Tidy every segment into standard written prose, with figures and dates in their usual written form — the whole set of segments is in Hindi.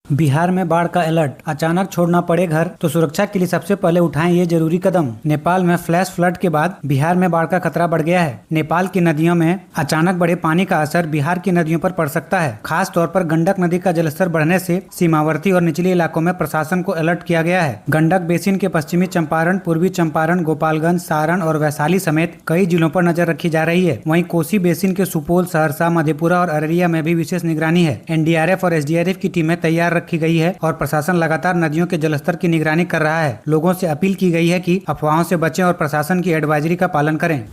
बिहार में बाढ़ का अलर्ट। अचानक छोड़ना पड़े घर तो सुरक्षा के लिए सबसे पहले उठाएं ये जरूरी कदम। नेपाल में फ्लैश फ्लड के बाद बिहार में बाढ़ का खतरा बढ़ गया है। नेपाल की नदियों में अचानक बढ़े पानी का असर बिहार की नदियों पर पड़ सकता है। खास तौर पर गंडक नदी का जलस्तर बढ़ने से सीमावर्ती और निचले इलाकों में प्रशासन को अलर्ट किया गया है। गंडक बेसिन के पश्चिमी चंपारण, पूर्वी चंपारण, गोपालगंज, सारण और वैशाली समेत कई जिलों पर नजर रखी जा रही है। वहीं कोसी बेसिन के सुपौल, सहरसा, मधेपुरा और अररिया में भी विशेष निगरानी है। एनडीआरएफ और एसडीआरएफ की टीमें तैयार रखी गई है और प्रशासन लगातार नदियों के जलस्तर की निगरानी कर रहा है। लोगों से अपील की गई है कि अफवाहों से बचें और प्रशासन की एडवाइजरी का पालन करें।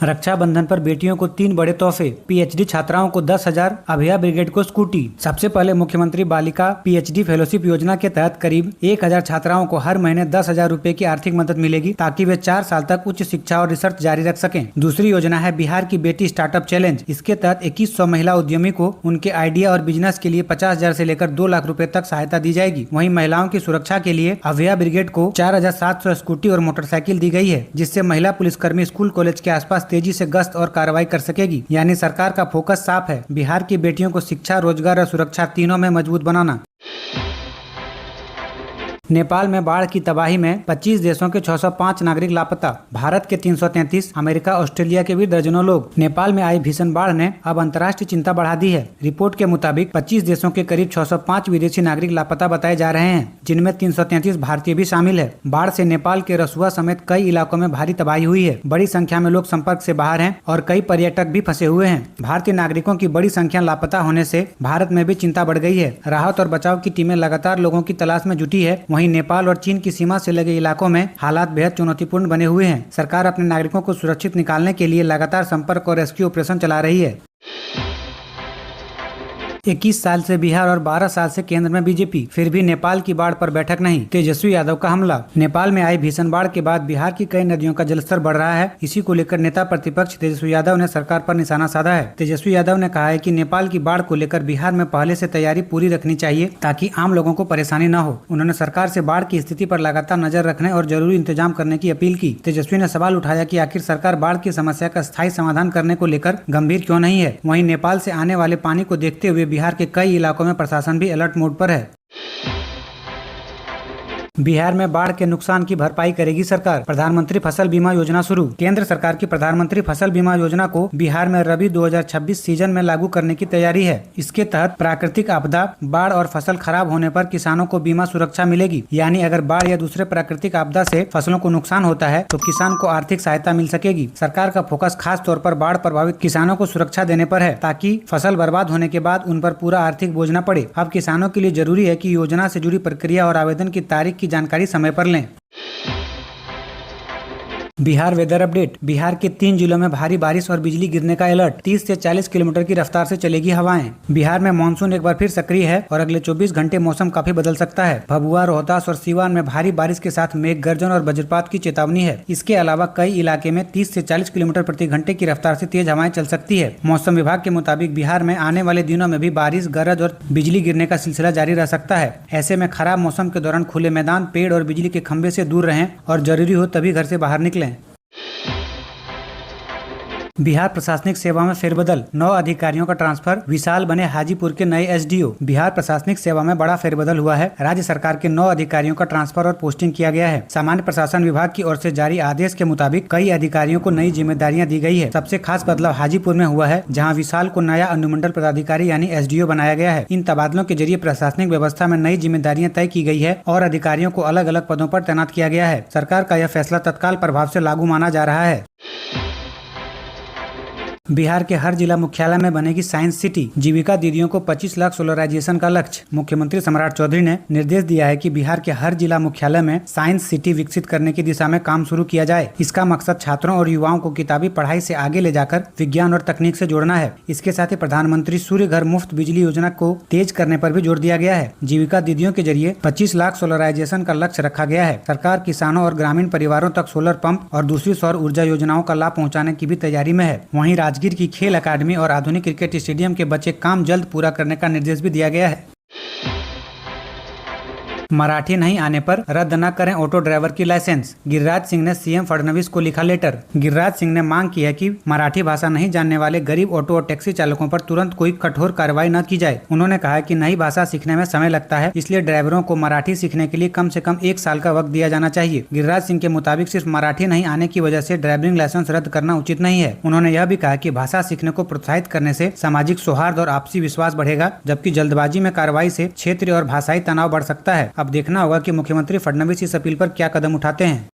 रक्षाबंधन पर बेटियों को 3 बड़े तोहफे। पीएचडी छात्राओं को 10,000, अभया ब्रिगेड को स्कूटी। सबसे पहले मुख्यमंत्री बालिका पीएचडी फेलोशिप योजना के तहत करीब 1,000 छात्राओं को हर महीने 10,000 रुपए की आर्थिक मदद मिलेगी ताकि वे 4 साल तक उच्च शिक्षा और रिसर्च जारी रख सकें। दूसरी योजना है बिहार की बेटी स्टार्टअप चैलेंज। इसके तहत 2100 महिला उद्यमी को उनके आइडिया और बिजनेस के लिए 50,000 से लेकर 2 लाख रुपए तक सहायता दी जाएगी। वहीं महिलाओं की सुरक्षा के लिए अभया ब्रिगेड को 4,700 स्कूटी और मोटरसाइकिल दी गई है, जिससे महिला पुलिसकर्मी स्कूल कॉलेज के आसपास तेजी से गश्त और कार्रवाई कर सकेगी। यानी सरकार का फोकस साफ है, बिहार की बेटियों को शिक्षा, रोजगार और सुरक्षा तीनों में मजबूत बनाना। नेपाल में बाढ़ की तबाही में 25 देशों के 605 नागरिक लापता। भारत के 333, अमेरिका, ऑस्ट्रेलिया के भी दर्जनों लोग। नेपाल में आई भीषण बाढ़ ने अब अंतर्राष्ट्रीय चिंता बढ़ा दी है। रिपोर्ट के मुताबिक 25 देशों के करीब 605 विदेशी नागरिक लापता बताए जा रहे हैं, जिनमें 333 भारतीय भी शामिल है। बाढ़ से नेपाल के रसुआ समेत कई इलाकों में भारी तबाही हुई है। बड़ी संख्या में लोग संपर्क से बाहर हैं और कई पर्यटक भी फंसे हुए हैं। भारतीय नागरिकों की बड़ी संख्या लापता होने से भारत में भी चिंता बढ़ गई है। राहत और बचाव की टीमें लगातार लोगों की तलाश में जुटी है। वहीं नेपाल और चीन की सीमा से लगे इलाकों में हालात बेहद चुनौतीपूर्ण बने हुए हैं। सरकार अपने नागरिकों को सुरक्षित निकालने के लिए लगातार संपर्क और रेस्क्यू ऑपरेशन चला रही है। 21 साल से बिहार और 12 साल से केंद्र में बीजेपी, फिर भी नेपाल की बाढ़ पर बैठक नहीं। तेजस्वी यादव का हमला। नेपाल में आई भीषण बाढ़ के बाद बिहार की कई नदियों का जलस्तर बढ़ रहा है। इसी को लेकर नेता प्रतिपक्ष तेजस्वी यादव ने सरकार पर निशाना साधा है। तेजस्वी यादव ने कहा है कि नेपाल की बाढ़ को लेकर बिहार में पहले से तैयारी पूरी रखनी चाहिए ताकि आम लोगों को परेशानी न हो। उन्होंने सरकार से बाढ़ की स्थिति पर लगातार नजर रखने और जरूरी इंतजाम करने की अपील की। तेजस्वी ने सवाल उठाया कि आखिर सरकार बाढ़ की समस्या का स्थायी समाधान करने को लेकर गंभीर क्यों नहीं है। वहीं नेपाल से आने वाले पानी को देखते हुए बिहार के कई इलाकों में प्रशासन भी अलर्ट मोड पर है। बिहार में बाढ़ के नुकसान की भरपाई करेगी सरकार। प्रधानमंत्री फसल बीमा योजना शुरू। केंद्र सरकार की प्रधानमंत्री फसल बीमा योजना को बिहार में रबी 2026 सीजन में लागू करने की तैयारी है। इसके तहत प्राकृतिक आपदा, बाढ़ और फसल खराब होने पर किसानों को बीमा सुरक्षा मिलेगी। यानी अगर बाढ़ या दूसरे प्राकृतिक आपदा से फसलों को नुकसान होता है तो किसान को आर्थिक सहायता मिल सकेगी। सरकार का फोकस खास तौर पर बाढ़ प्रभावित किसानों को सुरक्षा देने पर है ताकि फसल बर्बाद होने के बाद उन पर पूरा आर्थिक बोझ न पड़े। अब किसानों के लिए जरूरी है कि योजना से जुड़ी प्रक्रिया और आवेदन की तारीख की जानकारी समय पर लें। Bihar weather update. बिहार के 3 जिलों में भारी बारिश और बिजली गिरने का अलर्ट। 30 से 40 किलोमीटर की रफ्तार से चलेगी हवाएं। बिहार में मानसून एक बार फिर सक्रिय है और अगले 24 घंटे मौसम काफी बदल सकता है। भभुआ, रोहतास और सीवान में भारी बारिश के साथ मेघ गर्जन और वज्रपात की चेतावनी है। इसके अलावा कई इलाके में 30 से 40 किलोमीटर प्रति घंटे की रफ्तार से तेज हवाएं चल सकती है। मौसम विभाग के मुताबिक बिहार में आने वाले दिनों में भी बारिश, गरज और बिजली गिरने का सिलसिला जारी रह सकता है। ऐसे में खराब मौसम के दौरान खुले मैदान, पेड़ और बिजली के खंभे से दूर रहें और जरूरी हो तभी घर से बाहर निकलें। बिहार प्रशासनिक सेवा में फेरबदल। 9 अधिकारियों का ट्रांसफर। विशाल बने हाजीपुर के नए एसडीओ। बिहार प्रशासनिक सेवा में बड़ा फेरबदल हुआ है। राज्य सरकार के 9 अधिकारियों का ट्रांसफर और पोस्टिंग किया गया है। सामान्य प्रशासन विभाग की ओर से जारी आदेश के मुताबिक कई अधिकारियों को नई जिम्मेदारियां दी गई है। सबसे खास बदलाव हाजीपुर में हुआ है, जहाँ विशाल को नया अनुमंडल पदाधिकारी यानी एसडीओ बनाया गया है। इन तबादलों के जरिए प्रशासनिक व्यवस्था में नई जिम्मेदारियां तय की गई है और अधिकारियों को अलग अलग पदों पर तैनात किया गया है। सरकार का यह फैसला तत्काल प्रभाव से लागू माना जा रहा है। बिहार के हर जिला मुख्यालय में बनेगी साइंस सिटी। जीविका दीदियों को 25 लाख सोलराइजेशन का लक्ष्य। मुख्यमंत्री सम्राट चौधरी ने निर्देश दिया है कि बिहार के हर जिला मुख्यालय में साइंस सिटी विकसित करने की दिशा में काम शुरू किया जाए। इसका मकसद छात्रों और युवाओं को किताबी पढ़ाई से आगे ले जाकर विज्ञान और तकनीक से जोड़ना है। इसके साथ ही प्रधानमंत्री सूर्य घर मुफ्त बिजली योजना को तेज करने पर भी जोर दिया गया है। जीविका दीदियों के जरिए 25 लाख सोलराइजेशन का लक्ष्य रखा गया है। सरकार किसानों और ग्रामीण परिवारों तक सोलर पंप और दूसरी सौर ऊर्जा योजनाओं का लाभ पहुँचाने की भी तैयारी में है। वहीं राजगीर की खेल अकादमी और आधुनिक क्रिकेट स्टेडियम के बचे काम जल्द पूरा करने का निर्देश भी दिया गया है। मराठी नहीं आने पर रद्द न करें ऑटो ड्राइवर की लाइसेंस। गिरिराज सिंह ने सीएम फडणवीस को लिखा लेटर। गिरिराज सिंह ने मांग की है कि मराठी भाषा नहीं जानने वाले गरीब ऑटो और टैक्सी चालकों पर तुरंत कोई कठोर कार्रवाई न की जाए। उन्होंने कहा कि नई भाषा सीखने में समय लगता है, इसलिए ड्राइवरों को मराठी सीखने के लिए कम से कम 1 साल का वक्त दिया जाना चाहिए। गिरिराज सिंह के मुताबिक सिर्फ मराठी नहीं आने की वजह से ड्राइविंग लाइसेंस रद्द करना उचित नहीं है। उन्होंने यह भी कहा कि भाषा सीखने को प्रोत्साहित करने से सामाजिक सौहार्द और आपसी विश्वास बढ़ेगा, जबकि जल्दबाजी में कार्रवाई से क्षेत्रीय और भाषाई तनाव बढ़ सकता है। अब देखना होगा कि मुख्यमंत्री फडणवीस इस अपील पर क्या कदम उठाते हैं।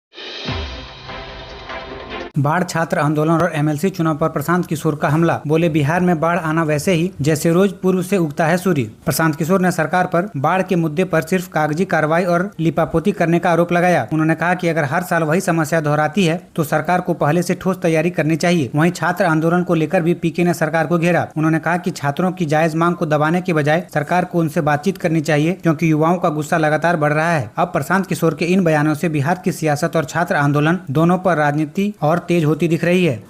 बाढ़ छात्र आंदोलन और एमएलसी चुनाव पर प्रशांत किशोर का हमला। बोले, बिहार में बाढ़ आना वैसे ही जैसे रोज पूर्व से उगता है सूर्य। प्रशांत किशोर ने सरकार पर बाढ़ के मुद्दे पर सिर्फ कागजी कार्रवाई और लिपापोती करने का आरोप लगाया। उन्होंने कहा कि अगर हर साल वही समस्या दोहराती है तो सरकार को पहले से ठोस तैयारी करनी चाहिए। वहीं छात्र आंदोलन को लेकर भी पीके ने सरकार को घेरा। उन्होंने कहा कि छात्रों की जायज मांग को दबाने के बजाय सरकार को उनसे बातचीत करनी चाहिए, क्योंकि युवाओं का गुस्सा लगातार बढ़ रहा है। अब प्रशांत किशोर के इन बयानों से बिहार की सियासत और छात्र आंदोलन दोनों पर राजनीति और तेज होती दिख रही है।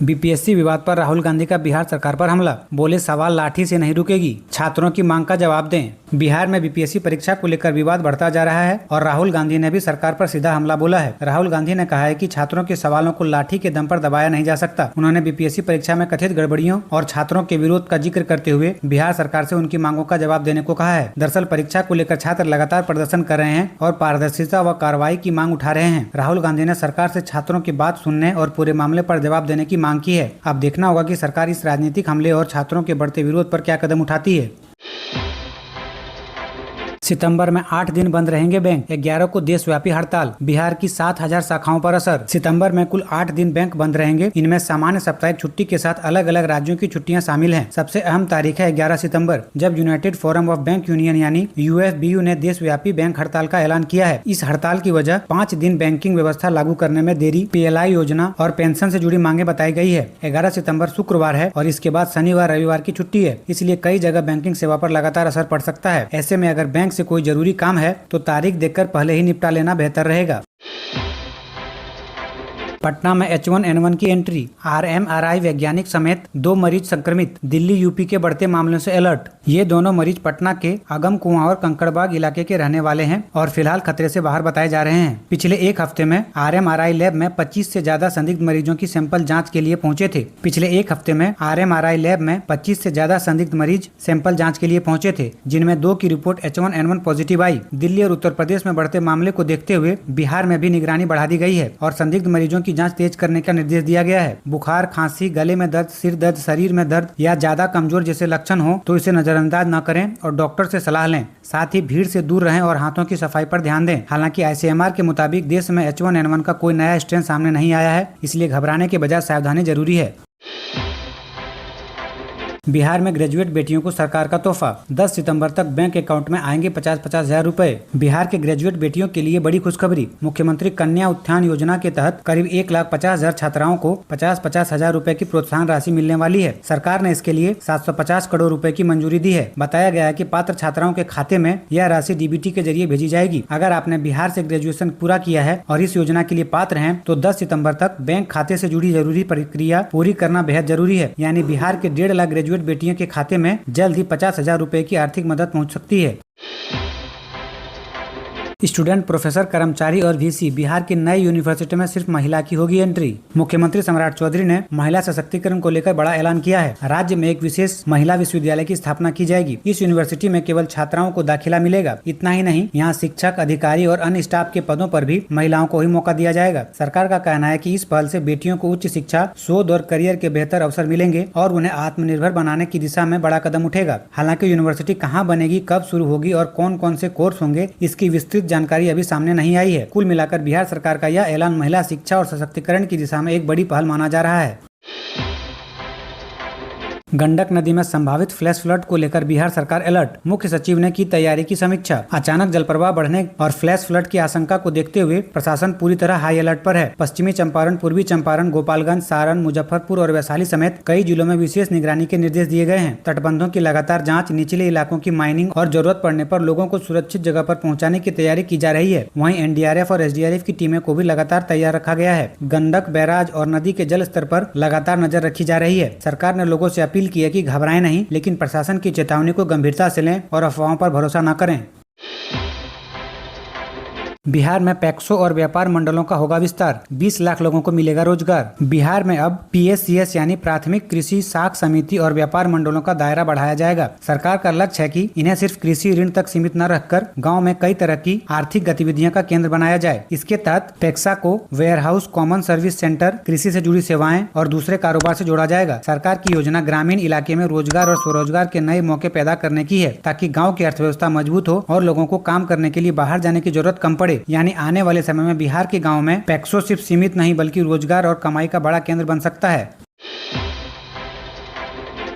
बीपीएससी विवाद पर राहुल गांधी का बिहार सरकार पर हमला। बोले, सवाल लाठी से नहीं रुकेगी, छात्रों की मांग का जवाब दें। बिहार में बीपीएससी परीक्षा को लेकर विवाद बढ़ता जा रहा है और राहुल गांधी ने भी सरकार पर सीधा हमला बोला है। राहुल गांधी ने कहा है कि छात्रों के सवालों को लाठी के दम पर दबाया नहीं जा सकता। उन्होंने बीपीएससी परीक्षा में कथित गड़बड़ियों और छात्रों के विरोध का जिक्र करते हुए बिहार सरकार से उनकी मांगों का जवाब देने को कहा है। दरअसल परीक्षा को लेकर छात्र लगातार प्रदर्शन कर रहे हैं और पारदर्शिता व कार्रवाई की मांग उठा रहे हैं। राहुल गांधी ने सरकार से छात्रों की बात सुनने और पूरे मामले पर जवाब देने की मांग की है। अब देखना होगा कि सरकार इस राजनीतिक हमले और छात्रों के बढ़ते विरोध पर क्या कदम उठाती है। सितंबर में 8 दिन बंद रहेंगे बैंक, 11 को देशव्यापी हड़ताल। बिहार की 7000 शाखाओं पर असर। सितंबर में कुल 8 दिन बैंक बंद रहेंगे। इनमें सामान्य साप्ताहिक छुट्टी के साथ अलग अलग राज्यों की छुट्टियां शामिल हैं। सबसे अहम तारीख है 11 सितंबर, जब United forum of bank union यानी यूएफबीयू ने देशव्यापी बैंक हड़ताल का ऐलान किया है। इस हड़ताल की वजह 5 दिन बैंकिंग व्यवस्था लागू करने में देरी, पीएलआई योजना और पेंशन से जुड़ी मांगे बताई गई है। 11 सितंबर शुक्रवार है और इसके बाद शनिवार रविवार की छुट्टी है, इसलिए कई जगह बैंकिंग सेवा पर लगातार असर पड़ सकता है। ऐसे में अगर बैंक से कोई जरूरी काम है तो तारीख देखकर पहले ही निपटा लेना बेहतर रहेगा। पटना में H1N1 की एंट्री, RMRI वैज्ञानिक समेत 2 मरीज संक्रमित। दिल्ली यूपी के बढ़ते मामलों से अलर्ट। ये दोनों मरीज पटना के आगम कुआं और कंकड़बाग इलाके के रहने वाले हैं और फिलहाल खतरे से बाहर बताए जा रहे हैं। पिछले एक हफ्ते में RMRI लैब में 25 से ज्यादा संदिग्ध मरीजों की सैंपल जाँच के लिए पहुंचे थे। पिछले एक हफ्ते में RMRI लैब में 25 से ज्यादा संदिग्ध मरीज सैंपल जाँच के लिए पहुंचे थे, जिनमें 2 की रिपोर्ट H1N1 पॉजिटिव आई। दिल्ली और उत्तर प्रदेश में बढ़ते मामले को देखते हुए बिहार में भी निगरानी बढ़ा दी गई है और संदिग्ध मरीजों की जांच तेज करने का निर्देश दिया गया है। बुखार, खांसी, गले में दर्द, सिर दर्द, शरीर में दर्द या ज्यादा कमजोर जैसे लक्षण हो तो इसे नजरअंदाज न करें और डॉक्टर से सलाह लें। साथ ही भीड़ से दूर रहें और हाथों की सफाई पर ध्यान दें। हालांकि ICMR के मुताबिक देश में H1N1 का कोई नया स्ट्रेन सामने नहीं आया है, इसलिए घबराने के बजाय सावधानी जरूरी है। बिहार में ग्रेजुएट बेटियों को सरकार का तोहफा। 10 सितंबर तक बैंक अकाउंट में आएंगे 50-50 हजार रुपए। बिहार के ग्रेजुएट बेटियों के लिए बड़ी खुशखबरी। मुख्यमंत्री कन्या उत्थान योजना के तहत करीब 1,50,000 छात्राओं को 50-50 हजार रुपए की प्रोत्साहन राशि मिलने वाली है। सरकार ने इसके लिए 750 करोड़ रुपए की मंजूरी दी है। बताया गया है कि पात्र छात्राओं के खाते में यह राशि DBT के जरिए भेजी जाएगी। अगर आपने बिहार से ग्रेजुएशन पूरा किया है और इस योजना के लिए पात्र हैं तो 10 सितंबर तक बैंक खाते से जुड़ी जरूरी प्रक्रिया पूरी करना बेहद जरूरी है। यानी बिहार के 1.5 लाख ग्रेजुएट बेटियों के खाते में जल्द ही 50,000 रुपए की आर्थिक मदद पहुंच सकती है। स्टूडेंट, प्रोफेसर, कर्मचारी और VC, बिहार की नई यूनिवर्सिटी में सिर्फ महिला की होगी एंट्री। मुख्यमंत्री सम्राट चौधरी ने महिला सशक्तिकरण को लेकर बड़ा ऐलान किया है। राज्य में एक विशेष महिला विश्वविद्यालय की स्थापना की जाएगी। इस यूनिवर्सिटी में केवल छात्राओं को दाखिला मिलेगा। इतना ही नहीं, यहाँ शिक्षक, अधिकारी और अन्य स्टाफ के पदों पर भी महिलाओं को ही मौका दिया जाएगा। सरकार का कहना है कि इस पहल से बेटियों को उच्च शिक्षा, शोध और करियर के बेहतर अवसर मिलेंगे और उन्हें आत्मनिर्भर बनाने की दिशा में बड़ा कदम उठेगा। हालांकि यूनिवर्सिटी कहाँ बनेगी, कब शुरू होगी और कौन कौन से कोर्स होंगे, इसकी विस्तृत जानकारी अभी सामने नहीं आई है। कुल मिलाकर बिहार सरकार का यह ऐलान महिला शिक्षा और सशक्तिकरण की दिशा में एक बड़ी पहल माना जा रहा है। गंडक नदी में संभावित फ्लैश फ्लड को लेकर बिहार सरकार अलर्ट। मुख्य सचिव ने की तैयारी की समीक्षा। अचानक जलप्रवाह बढ़ने और फ्लैश फ्लड की आशंका को देखते हुए प्रशासन पूरी तरह हाई अलर्ट पर है। पश्चिमी चंपारण, पूर्वी चंपारण, गोपालगंज, सारण, मुजफ्फरपुर और वैशाली समेत कई जिलों में विशेष निगरानी के निर्देश दिए गए हैं। तटबंधों की लगातार जाँच, निचले इलाकों की माइनिंग और जरूरत पड़ने पर लोगों को सुरक्षित जगह पर पहुँचाने की तैयारी की जा रही है। वहीं NDRF और SDRF की टीमें को भी लगातार तैयार रखा गया है। गंडक बैराज और नदी के जल स्तर पर लगातार नजर रखी जा रही है। सरकार ने लोगों से अपील अपील की है कि घबराएं नहीं, लेकिन प्रशासन की चेतावनी को गंभीरता से लें और अफवाहों पर भरोसा न करें। बिहार में पैक्सों और व्यापार मंडलों का होगा विस्तार, 20 लाख लोगों को मिलेगा रोजगार। बिहार में अब PSCS यानी प्राथमिक कृषि साख समिति और व्यापार मंडलों का दायरा बढ़ाया जाएगा। सरकार का लक्ष्य है कि इन्हें सिर्फ कृषि ऋण तक सीमित न रखकर गांव में कई तरह की आर्थिक गतिविधियों का केंद्र बनाया जाए। इसके तहत पैक्सा को warehouse, common service centre, कृषि से जुड़ी सेवाएं और दूसरे कारोबार से जोड़ा जाएगा। सरकार की योजना ग्रामीण इलाके में रोजगार और स्वरोजगार के नए मौके पैदा करने की है, ताकि गाँव की अर्थव्यवस्था मजबूत हो और लोगों को काम करने के लिए बाहर जाने की जरूरत कम पड़े। यानी आने वाले समय में बिहार के गांव में पैक्सो सिर्फ सीमित नहीं बल्कि रोजगार और कमाई का बड़ा केंद्र बन सकता है।